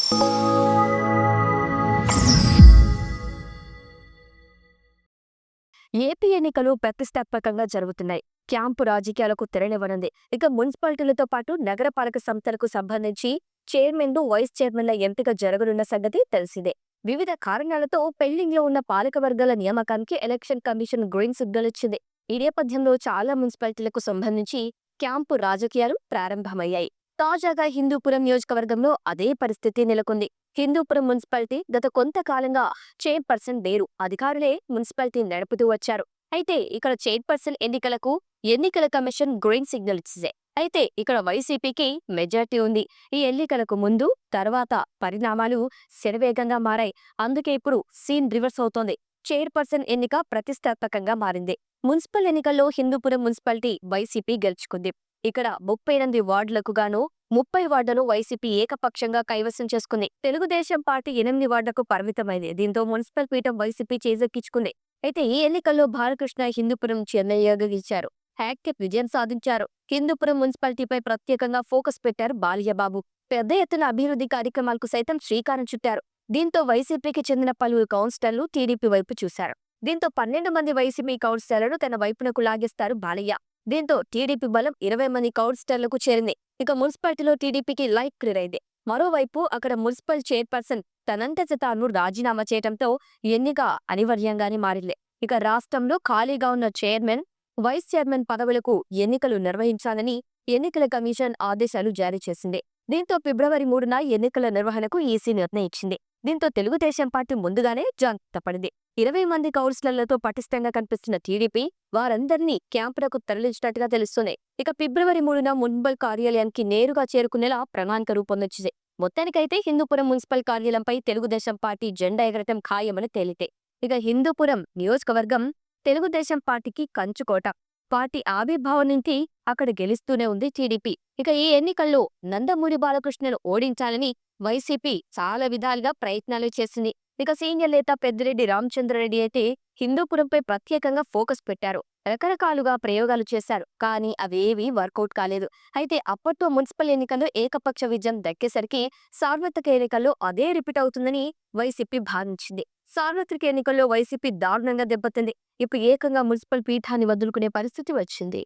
AP ఎన్నికలు ప్రతిష్టాత్మకంగా జరుగుతున్నాయి. క్యాంపు రాజకీయాలకు తెరనివ్వనుంది. ఇక మున్సిపాలిటీలతో పాటు నగరపాలక సంస్థలకు సంబంధించి చైర్మన్లు, వైస్ చైర్మన్ల ఎంపిక జరగనున్న సంగతి తెలిసిందే. వివిధ కారణాలతో పెండింగ్లో ఉన్న పాలకవర్గాల నియామకానికి ఎలక్షన్ కమిషన్ గ్రీన్ సిగ్నల్ ఇచ్చింది. ఈ నేపథ్యంలో చాలా మున్సిపాలిటీలకు సంబంధించి క్యాంపు రాజకీయాలు ప్రారంభమయ్యాయి. తాజాగా హిందూపురం నియోజకవర్గంలో అదే పరిస్థితి నెలకొంది. హిందూపురం మున్సిపాలిటీ గత కొంతకాలంగా చైర్పర్సన్ లేరు. అధికారులే మున్సిపాలిటీ నడుపుతూ వచ్చారు. అయితే ఇక్కడ చైర్పర్సన్ ఎన్నికలకు ఎన్నికల కమిషన్ గ్రీన్ సిగ్నల్ ఇచ్చింది. అయితే ఇక్కడ వైసీపీకి మెజార్టీ ఉంది. ఈ ఎన్నికలకు ముందు తర్వాత పరిణామాలు శరవేగంగా మారాయి. అందుకే ఇప్పుడు సీన్ రివర్స్ అవుతోంది. చైర్పర్సన్ ఎన్నిక ప్రతిష్టాత్మకంగా మారింది. మున్సిపల్ ఎన్నికల్లో హిందూపురం మున్సిపాలిటీ వైసీపీ గెలుచుకుంది. ఇక్కడ 38 వార్డులకు గాను 30 వార్డులను వైసీపీ ఏకపక్షంగా కైవసం చేసుకుంది. తెలుగుదేశం పార్టీ 8 వార్డులకు పరిమితమైంది. దీంతో మున్సిపల్ పీఠం వైసీపీ చేజెక్కించుకుంది. అయితే ఈ ఎన్నికల్లో బాలకృష్ణ హిందూపురం ఎమ్మెల్యేగా గెలిచారు. హ్యాట్రిక్ విజయం సాధించారు. హిందూపురం మున్సిపాలిటీపై ప్రత్యేకంగా ఫోకస్ పెట్టారు బాలయ్యబాబు. పెద్ద ఎత్తున అభివృద్ధి కార్యక్రమాలకు సైతం శ్రీకారం చుట్టారు. దీంతో వైసీపీకి చెందిన పలువురు కౌన్సిలర్లు టీడీపీ వైపు చూశారు. దీంతో 12 మంది వైసీపీ కౌన్సిలర్లను తన వైపునకు లాగేస్తారు బాలయ్య. దీంతో టీడీపీ బలం 20 మంది కౌన్సిలర్లకు చేరింది. ఇక మున్సిపాలిటీలో టీడీపీకి లైట్ క్లియర్ అయింది. మరోవైపు అక్కడ మున్సిపల్ చైర్పర్సన్ తనంతట తాను రాజీనామా చేయడంతో ఎన్నిక అనివార్యంగానే మారింది. ఇక రాష్ట్రంలో ఖాళీగా ఉన్న చైర్మన్, వైస్ చైర్మన్ పదవులకు ఎన్నికలు నిర్వహించాలని ఎన్నికల కమిషన్ ఆదేశాలు జారీ చేసింది. దీంతో ఫిబ్రవరి 3న ఎన్నికల నిర్వహణకు ఈసీ నిర్ణయించింది. దీంతో తెలుగుదేశం పార్టీ ముందుగానే జాగ్రత్త పడింది. 20 మంది కౌన్సిలర్లతో పటిష్టంగా కనిపిస్తున్న టీడీపీ వారందరినీ క్యాంపులకు తరలించినట్టుగా తెలుస్తుంది. ఇక ఫిబ్రవరి 3న మున్సిపల్ కార్యాలయానికి నేరుగా చేరుకునేలా ప్రణాళిక రూపొందించింది. మొత్తానికైతే హిందూపురం మున్సిపల్ కార్యాలయంపై తెలుగుదేశం పార్టీ జెండా ఎగరటం ఖాయమని తేలితే. ఇక హిందూపురం నియోజకవర్గం తెలుగుదేశం పార్టీకి కంచుకోట. పార్టీ ఆవిర్భావం నుంచి అక్కడ గెలుస్తూనే ఉంది టీడీపీ. ఇక ఈ ఎన్నికల్లో నందమూరి బాలకృష్ణను ఓడించాలని వైసీపీ చాలా విధాలుగా ప్రయత్నాలు చేసింది. ఇక సీనియర్ నేత పెద్దిరెడ్డి రామచంద్రారెడ్డి అయితే హిందూపురంపై ప్రత్యేకంగా ఫోకస్ పెట్టారు. రకరకాలుగా ప్రయోగాలు చేశారు. కానీ అవేవీ వర్కౌట్ కాలేదు. అయితే అప్పట్లో మున్సిపల్ ఎన్నికల్లో ఏకపక్ష విజయం దక్కేసరికి సార్వత్రిక ఎన్నికల్లో అదే రిపీట్ అవుతుందని వైసీపీ భావించింది. సార్వత్రిక ఎన్నికల్లో వైసీపీ దారుణంగా దెబ్బతింది. ఇప్పుడు ఏకంగా మున్సిపల్ పీఠాన్ని వదులుకునే పరిస్థితి వచ్చింది.